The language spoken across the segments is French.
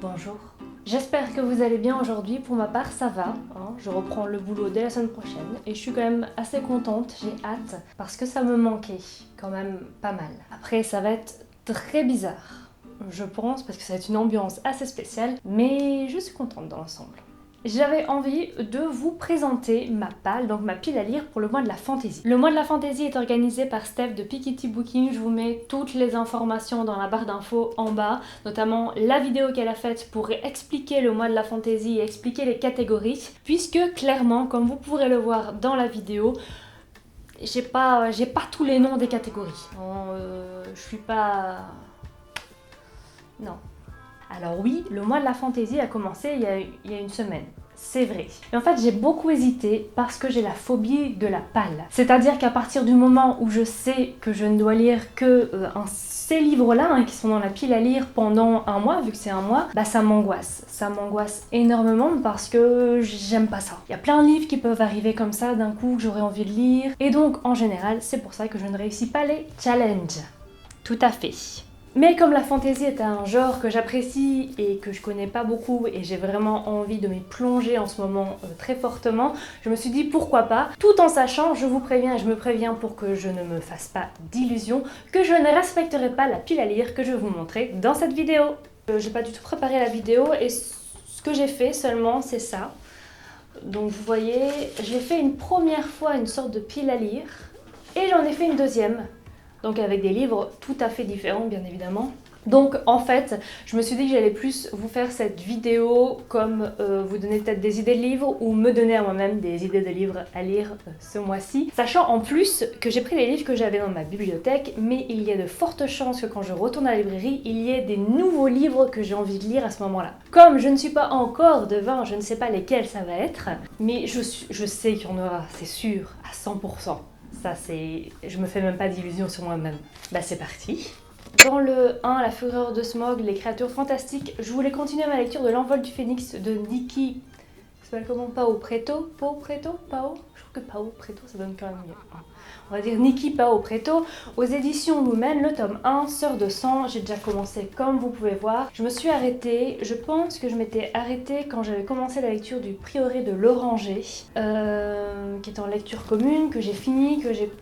Bonjour. J'espère que vous allez bien aujourd'hui. Pour ma part, ça va. Je reprends le boulot dès la semaine prochaine et je suis quand même assez contente. J'ai hâte parce que ça me manquait quand même pas mal. Après, ça va être très bizarre, je pense, parce que ça va être une ambiance assez spéciale, mais je suis contente dans l'ensemble. J'avais envie de vous présenter ma palle, donc ma pile à lire pour le mois de la fantaisie. Le mois de la fantaisie est organisé par Steph de Piketty Booking. Je vous mets toutes les informations dans la barre d'infos en bas, notamment la vidéo qu'elle a faite pour expliquer le mois de la fantaisie et expliquer les catégories, puisque clairement, comme vous pourrez le voir dans la vidéo, j'ai pas tous les noms des catégories. Je suis pas... Non. Alors oui, le mois de la fantaisie a commencé il y a une semaine. C'est vrai. Et en fait, j'ai beaucoup hésité parce que j'ai la phobie de la palle. C'est-à-dire qu'à partir du moment où je sais que je ne dois lire que ces livres-là, qui sont dans la pile à lire pendant un mois, vu que c'est un mois, bah ça m'angoisse. Ça m'angoisse énormément parce que j'aime pas ça. Il y a plein de livres qui peuvent arriver comme ça d'un coup que j'aurais envie de lire. Et donc, en général, c'est pour ça que je ne réussis pas les challenges. Tout à fait. Mais comme la fantasy est un genre que j'apprécie et que je connais pas beaucoup et j'ai vraiment envie de m'y plonger en ce moment très fortement, je me suis dit pourquoi pas, tout en sachant, je vous préviens et je me préviens pour que je ne me fasse pas d'illusions, que je ne respecterai pas la pile à lire que je vais vous montrer dans cette vidéo. J'ai pas du tout préparé la vidéo et ce que j'ai fait seulement c'est ça. Donc vous voyez, j'ai fait une première fois une sorte de pile à lire et j'en ai fait une deuxième. Donc avec des livres tout à fait différents bien évidemment. Donc en fait, je me suis dit que j'allais plus vous faire cette vidéo comme vous donner peut-être des idées de livres ou me donner à moi-même des idées de livres à lire ce mois-ci. Sachant en plus que j'ai pris les livres que j'avais dans ma bibliothèque, mais il y a de fortes chances que quand je retourne à la librairie, il y ait des nouveaux livres que j'ai envie de lire à ce moment-là. Comme je ne suis pas encore devin, je ne sais pas lesquels ça va être, mais je sais qu'il y en aura, c'est sûr, à 100%. Ça c'est... je me fais même pas d'illusions sur moi-même. Bah c'est parti. Dans le 1, La fureur de Smaug, les créatures fantastiques, je voulais continuer ma lecture de L'envol du phénix de Nikki... Ça s'appelle comment? Pao Preto? Pao Preto? Pao? Je trouve que Pao Preto ça donne quand même mieux. On va dire Nikki Pao Preto, aux éditions Lumen, le tome 1, Sœur de sang. J'ai déjà commencé comme vous pouvez voir. Je me suis arrêtée, je pense que je m'étais arrêtée quand j'avais commencé la lecture du Prieuré de l'Oranger, qui est en lecture commune, que j'ai fini, que j'ai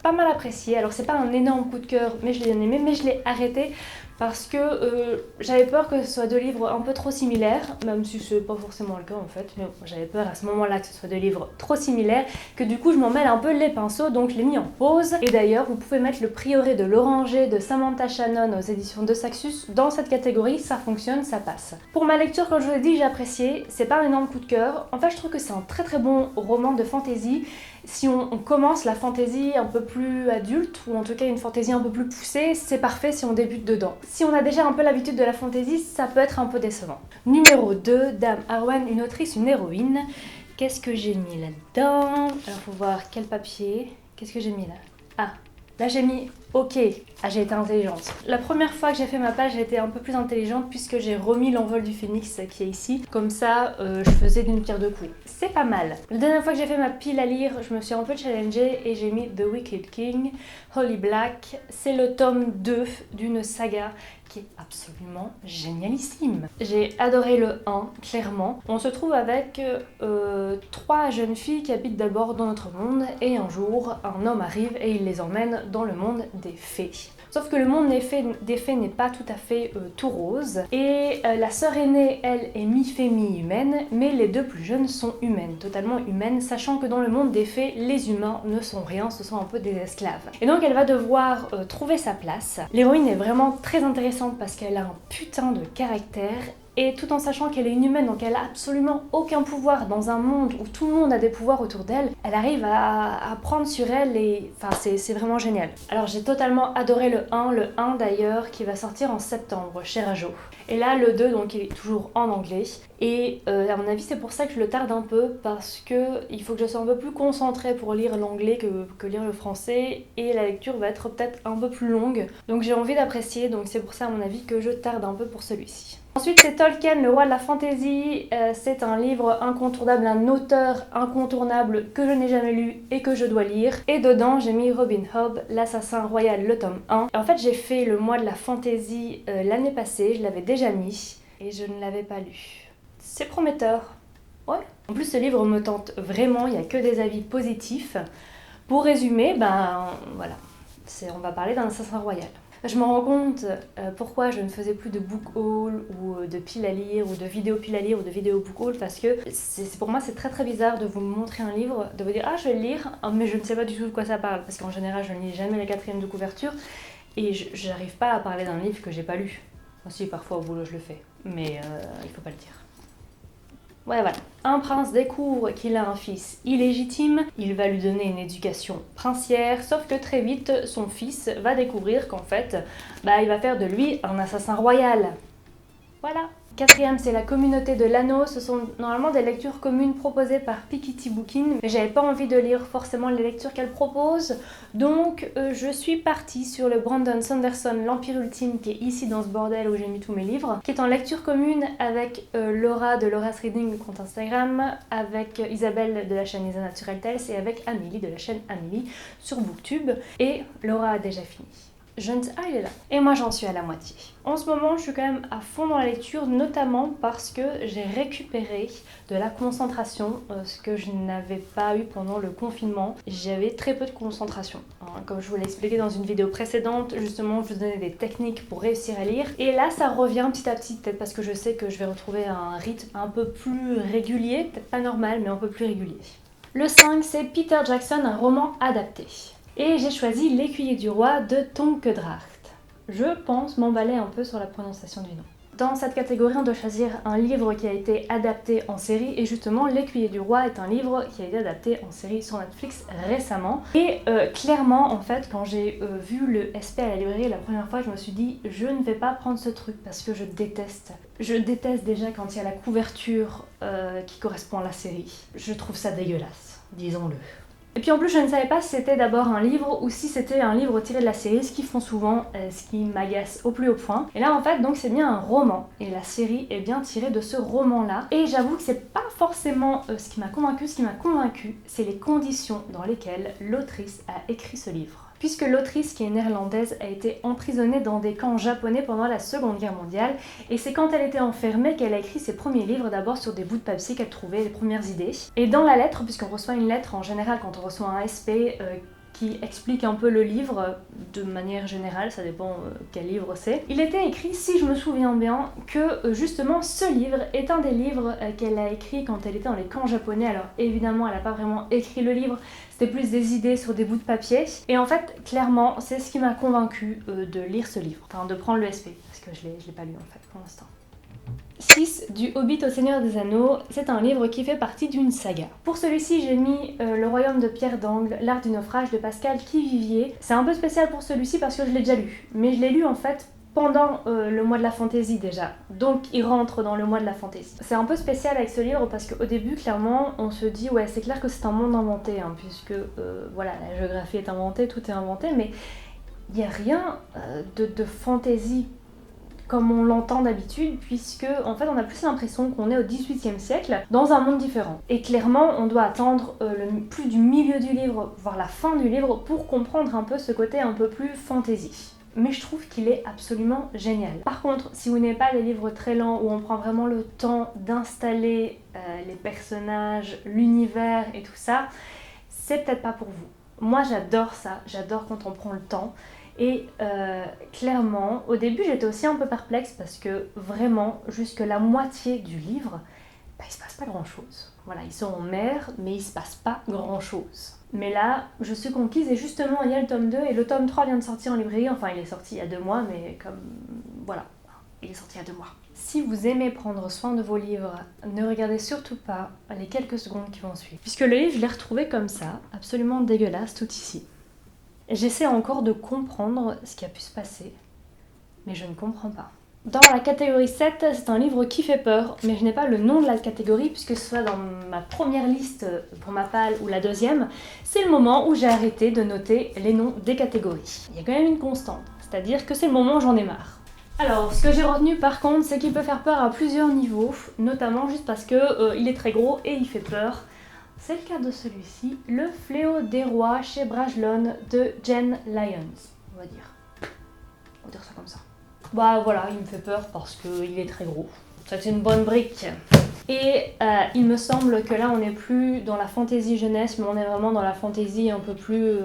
pas mal apprécié. Alors c'est pas un énorme coup de cœur, mais je l'ai bien aimé, mais je l'ai arrêté parce que j'avais peur que ce soit deux livres un peu trop similaires, même si c'est pas forcément le cas en fait, mais j'avais peur à ce moment-là que ce soit deux livres trop similaires, que du coup je m'en mêle un peu les pinceaux, donc je l'ai mis en pause. Et d'ailleurs, vous pouvez mettre le Prieuré de l'Oranger de Samantha Shannon aux éditions de Saxus dans cette catégorie, ça fonctionne, ça passe. Pour ma lecture, comme je vous l'ai dit, j'ai apprécié, c'est pas un énorme coup de cœur. En fait, je trouve que c'est un très très bon roman de fantasy. Si on commence la fantaisie un peu plus adulte, ou en tout cas une fantaisie un peu plus poussée, c'est parfait si on débute dedans. Si on a déjà un peu l'habitude de la fantaisie, ça peut être un peu décevant. Numéro 2, Dame Arwen, une autrice, une héroïne. Qu'est-ce que j'ai mis là-dedans? Alors faut voir quel papier. Qu'est-ce que j'ai mis là? Ah, là j'ai mis OK. Ah, j'ai été intelligente. La première fois que j'ai fait ma page, j'ai été un peu plus intelligente puisque j'ai remis l'envol du phénix qui est ici. Comme ça, je faisais d'une pierre deux coups. C'est pas mal. La dernière fois que j'ai fait ma pile à lire, je me suis un peu challengée et j'ai mis The Wicked King, Holy Black. C'est le tome 2 d'une saga qui est absolument génialissime. J'ai adoré le 1, clairement. On se trouve avec 3 jeunes filles qui habitent d'abord dans notre monde et un jour, un homme arrive et il les emmène dans le monde des fées. Sauf que le monde des fées n'est pas tout à fait tout rose. Et la sœur aînée, elle, est mi-fée, mi-humaine, mais les deux plus jeunes sont humaines, totalement humaines, sachant que dans le monde des fées, les humains ne sont rien, ce sont un peu des esclaves. Et donc elle va devoir trouver sa place. L'héroïne est vraiment très intéressante parce qu'elle a un putain de caractère. Et tout en sachant qu'elle est une humaine, donc elle a absolument aucun pouvoir dans un monde où tout le monde a des pouvoirs autour d'elle, elle arrive à prendre sur elle et... Enfin, c'est vraiment génial. Alors j'ai totalement adoré le 1 d'ailleurs, qui va sortir en septembre chez Rajo. Et là, le 2, donc il est toujours en anglais. Et à mon avis, c'est pour ça que je le tarde un peu, parce que il faut que je sois un peu plus concentrée pour lire l'anglais que lire le français, et la lecture va être peut-être un peu plus longue. Donc j'ai envie d'apprécier, donc c'est pour ça à mon avis que je tarde un peu pour celui-ci. Ensuite, c'est Tolkien, le roi de la fantaisie. C'est un livre incontournable, un auteur incontournable que je n'ai jamais lu et que je dois lire. Et dedans, j'ai mis Robin Hobb, l'assassin royal, le tome 1. Et en fait, j'ai fait le mois de la fantaisie l'année passée, je l'avais déjà mis. et je ne l'avais pas lu. C'est prometteur. Ouais. En plus, ce livre me tente vraiment, il n'y a que des avis positifs. Pour résumer, voilà, on va parler d'un assassin royal. Je me rends compte pourquoi je ne faisais plus de book haul ou de piles à lire ou de vidéos piles à lire ou de vidéos book haul, parce que pour moi c'est très très bizarre de vous montrer un livre, de vous dire ah je vais le lire, mais je ne sais pas du tout de quoi ça parle, parce qu'en général je ne lis jamais la 4e de couverture et j'arrive pas à parler d'un livre que j'ai pas lu. Aussi parfois au boulot je le fais, mais il faut pas le dire. Ouais, voilà. Un prince découvre qu'il a un fils illégitime, il va lui donner une éducation princière, sauf que très vite, son fils va découvrir qu'en fait, il va faire de lui un assassin royal. Voilà. 4e, c'est la communauté de l'anneau. Ce sont normalement des lectures communes proposées par Piketty Bookin, mais j'avais pas envie de lire forcément les lectures qu'elle propose, donc je suis partie sur le Brandon Sanderson, l'Empire Ultime, qui est ici dans ce bordel où j'ai mis tous mes livres, qui est en lecture commune avec Laura de Laura's Reading, le compte Instagram, avec Isabelle de la chaîne Isa Natural Tales et avec Amélie de la chaîne Amélie sur Booktube, et Laura a déjà fini. Il est là. Et moi j'en suis à la moitié. En ce moment je suis quand même à fond dans la lecture, notamment parce que j'ai récupéré de la concentration, ce que je n'avais pas eu pendant le confinement. J'avais très peu de concentration. Comme je vous l'ai expliqué dans une vidéo précédente, justement je vous donnais des techniques pour réussir à lire. Et là ça revient petit à petit, peut-être parce que je sais que je vais retrouver un rythme un peu plus régulier, peut-être pas normal mais un peu plus régulier. Le 5, c'est Peter Jackson, un roman adapté. Et j'ai choisi L'Écuyer du Roi de Tonke Dracht. Je pense m'emballer un peu sur la prononciation du nom. Dans cette catégorie, on doit choisir un livre qui a été adapté en série, et justement L'Écuyer du Roi est un livre qui a été adapté en série sur Netflix récemment. Et clairement, en fait, quand j'ai vu le SP à la librairie la première fois, je me suis dit je ne vais pas prendre ce truc parce que je déteste. Je déteste déjà quand il y a la couverture qui correspond à la série. Je trouve ça dégueulasse, disons-le. Et puis en plus je ne savais pas si c'était d'abord un livre ou si c'était un livre tiré de la série, ce qu'ils font souvent, ce qui m'agace au plus haut point. Et là en fait donc c'est bien un roman, et la série est bien tirée de ce roman-là. Et j'avoue que c'est pas forcément ce qui m'a convaincu, c'est les conditions dans lesquelles l'autrice a écrit ce livre. Puisque l'autrice, qui est néerlandaise, a été emprisonnée dans des camps japonais pendant la Seconde Guerre mondiale, et c'est quand elle était enfermée qu'elle a écrit ses premiers livres, d'abord sur des bouts de papier qu'elle trouvait, les premières idées. Et dans la lettre, puisqu'on reçoit une lettre en général quand on reçoit un SP qui explique un peu le livre de manière générale, ça dépend quel livre c'est. Il était écrit, si je me souviens bien, que justement ce livre est un des livres qu'elle a écrit quand elle était dans les camps japonais. Alors évidemment elle n'a pas vraiment écrit le livre, c'était plus des idées sur des bouts de papier. Et en fait, clairement, c'est ce qui m'a convaincue de lire ce livre, enfin de prendre le SP, parce que je l'ai pas lu en fait pour l'instant. 6, du Hobbit au Seigneur des Anneaux, c'est un livre qui fait partie d'une saga. Pour celui-ci, j'ai mis Le Royaume de Pierre d'Angle, L'Art du Naufrage de Pascal Kivivier. C'est un peu spécial pour celui-ci parce que je l'ai déjà lu, mais je l'ai lu en fait pendant le mois de la fantaisie déjà, donc il rentre dans le mois de la fantaisie. C'est un peu spécial avec ce livre parce qu'au début, clairement, on se dit ouais c'est clair que c'est un monde inventé, puisque voilà, la géographie est inventée, tout est inventé, mais il n'y a rien de fantaisie comme on l'entend d'habitude, puisque en fait on a plus l'impression qu'on est au XVIIIe siècle dans un monde différent. Et clairement on doit attendre plus du milieu du livre, voire la fin du livre, pour comprendre un peu ce côté un peu plus fantasy. Mais je trouve qu'il est absolument génial. Par contre, si vous n'aimez pas les livres très lents où on prend vraiment le temps d'installer les personnages, l'univers et tout ça, c'est peut-être pas pour vous. Moi j'adore ça, j'adore quand on prend le temps. Et clairement, au début j'étais aussi un peu perplexe parce que vraiment, jusque la moitié du livre, il se passe pas grand chose. Voilà, ils sont en mer, mais il se passe pas grand chose. Mais là, je suis conquise et justement il y a le tome 2 et le tome 3 vient de sortir en librairie, enfin il est sorti il y a 2 mois, mais comme voilà, il est sorti il y a 2 mois. Si vous aimez prendre soin de vos livres, ne regardez surtout pas les quelques secondes qui vont suivre. Puisque le livre, je l'ai retrouvé comme ça, absolument dégueulasse, tout ici. J'essaie encore de comprendre ce qui a pu se passer, mais je ne comprends pas. Dans la catégorie 7, c'est un livre qui fait peur, mais je n'ai pas le nom de la catégorie puisque ce soit dans ma première liste pour ma palle ou la deuxième, c'est le moment où j'ai arrêté de noter les noms des catégories. Il y a quand même une constante, c'est-à-dire que c'est le moment où j'en ai marre. Alors, ce que j'ai retenu par contre, c'est qu'il peut faire peur à plusieurs niveaux, notamment juste parce que il est très gros et il fait peur. C'est le cas de celui-ci, Le Fléau des Rois chez Brajlon de Jenn Lyons, on va dire ça comme ça. Bah voilà, il me fait peur parce qu'il est très gros. C'est une bonne brique. Et il me semble que là on n'est plus dans la fantaisie jeunesse, mais on est vraiment dans la fantaisie un peu plus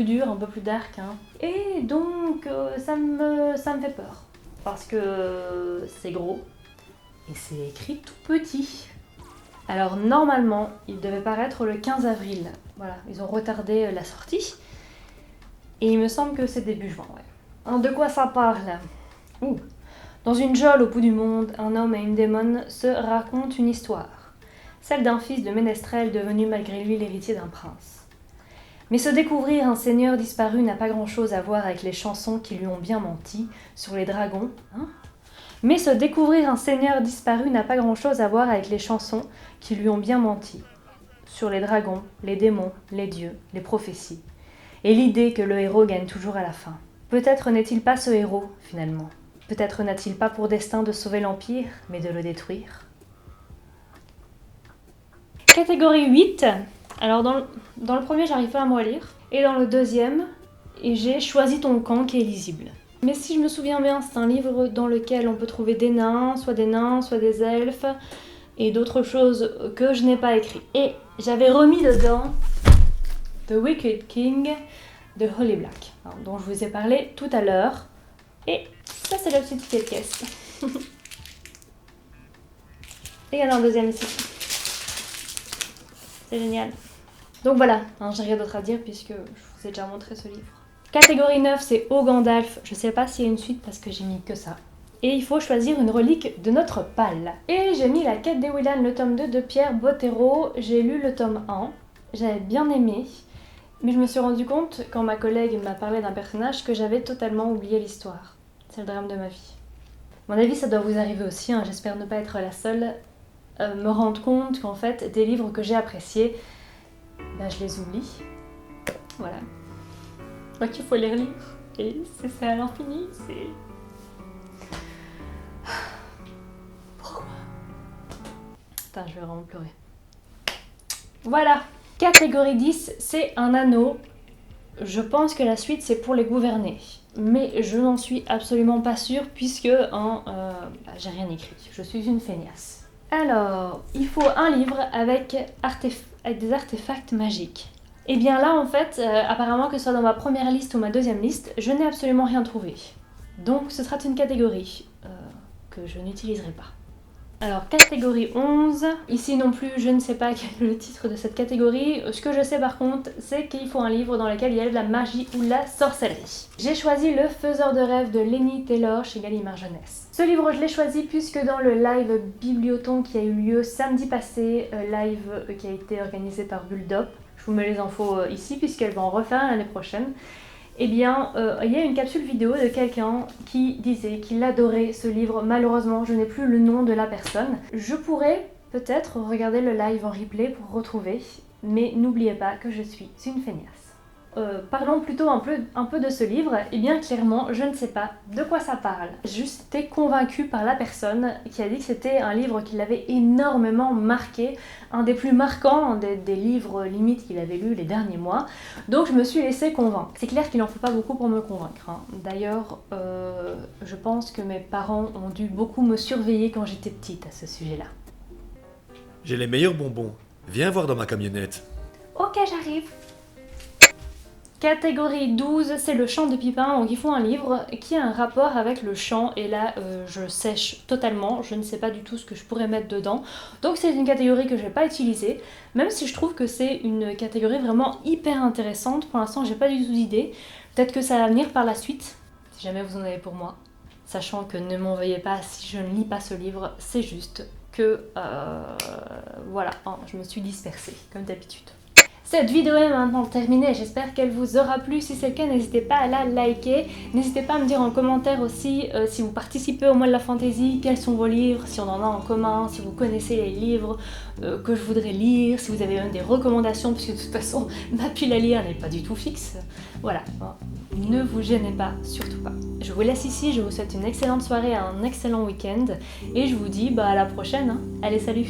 dure, un peu plus dark. Hein. Et donc ça me fait peur. Parce que c'est gros et c'est écrit tout petit. Alors normalement, il devait paraître le 15 avril. Voilà, ils ont retardé la sortie. Et il me semble que c'est début juin, ouais. Alors, de quoi ça parle? Dans une geôle au bout du monde, un homme et une démone se racontent une histoire. Celle d'un fils de ménestrel devenu malgré lui l'héritier d'un prince. Mais se découvrir un seigneur disparu n'a pas grand-chose à voir avec les chansons qui lui ont bien menti sur les dragons. Mais se découvrir un seigneur disparu n'a pas grand-chose à voir avec les chansons qui lui ont bien menti sur les dragons, les démons, les dieux, les prophéties. Et l'idée que le héros gagne toujours à la fin. Peut-être n'est-il pas ce héros, finalement. Peut-être n'a-t-il pas pour destin de sauver l'Empire, mais de le détruire. Catégorie 8. Alors dans le premier, j'arrive pas à me relire. Et dans le deuxième, j'ai choisi ton camp qui est lisible. Mais si je me souviens bien, c'est un livre dans lequel on peut trouver des nains, soit des elfes, et d'autres choses que je n'ai pas écrit. Et j'avais remis dedans The Wicked King de Holly Black, dont je vous ai parlé tout à l'heure. Et ça, c'est le petit ticket de caisse. Et il y en a un deuxième ici. C'est génial. Donc voilà, j'ai rien d'autre à dire puisque je vous ai déjà montré ce livre. Catégorie 9, c'est Au Gandalf. Je sais pas s'il y a une suite parce que j'ai mis que ça. Et il faut choisir une relique de notre pal. Et j'ai mis La Quête des Willan, le tome 2 de Pierre Bottero. J'ai lu le tome 1. J'avais bien aimé. Mais je me suis rendu compte, quand ma collègue m'a parlé d'un personnage, que j'avais totalement oublié l'histoire. C'est le drame de ma vie. À mon avis, ça doit vous arriver aussi, j'espère ne pas être la seule à me rendre compte qu'en fait, des livres que j'ai appréciés, je les oublie. Voilà. Donc il faut les relire. Et c'est à l'infini, c'est... Pourquoi? Putain, je vais vraiment pleurer. Voilà. Catégorie 10, c'est un anneau. Je pense que la suite, c'est pour les gouverner. Mais je n'en suis absolument pas sûre puisque j'ai rien écrit. Je suis une feignasse. Alors, il faut un livre avec des artefacts magiques. Et bien là, en fait, apparemment que ce soit dans ma première liste ou ma deuxième liste, je n'ai absolument rien trouvé. Donc ce sera une catégorie que je n'utiliserai pas. Alors, catégorie 11. Ici non plus, je ne sais pas quel est le titre de cette catégorie. Ce que je sais par contre, c'est qu'il faut un livre dans lequel il y a de la magie ou de la sorcellerie. J'ai choisi Le Faiseur de rêves de Lenny Taylor chez Gallimard Jeunesse. Ce livre, je l'ai choisi puisque dans le live Bibliothon qui a eu lieu samedi passé, live qui a été organisé par Bulldop, je vous mets les infos ici puisqu'elle va en refaire l'année prochaine. Eh bien, il y a une capsule vidéo de quelqu'un qui disait qu'il adorait ce livre. Malheureusement, je n'ai plus le nom de la personne. Je pourrais peut-être regarder le live en replay pour retrouver, mais n'oubliez pas que je suis une feignasse. Parlons plutôt un peu de ce livre. Eh bien, clairement, je ne sais pas de quoi ça parle. Juste été convaincue par la personne qui a dit que c'était un livre qui l'avait énormément marqué, un des plus marquants des livres limite qu'il avait lus les derniers mois. Donc, je me suis laissée convaincre. C'est clair qu'il n'en faut pas beaucoup pour me convaincre. D'ailleurs, je pense que mes parents ont dû beaucoup me surveiller quand j'étais petite à ce sujet-là. J'ai les meilleurs bonbons. Viens voir dans ma camionnette. Ok, j'arrive. Catégorie 12, c'est le chant de Pipin. Donc ils font un livre qui a un rapport avec le chant et là je sèche totalement, je ne sais pas du tout ce que je pourrais mettre dedans. Donc c'est une catégorie que je vais pas utiliser, même si je trouve que c'est une catégorie vraiment hyper intéressante. Pour l'instant j'ai pas du tout d'idée, peut-être que ça va venir par la suite, si jamais vous en avez pour moi. Sachant que ne m'en veuillez pas si je ne lis pas ce livre, c'est juste que voilà, je me suis dispersée comme d'habitude. Cette vidéo est maintenant terminée, j'espère qu'elle vous aura plu. Si c'est le cas, n'hésitez pas à la liker. N'hésitez pas à me dire en commentaire aussi si vous participez au mois de la fantasy, quels sont vos livres, si on en a en commun, si vous connaissez les livres que je voudrais lire, si vous avez des recommandations, puisque de toute façon, ma pile à lire n'est pas du tout fixe. Voilà, ne vous gênez pas, surtout pas. Je vous laisse ici, je vous souhaite une excellente soirée, un excellent week-end, et je vous dis à la prochaine. Allez, salut!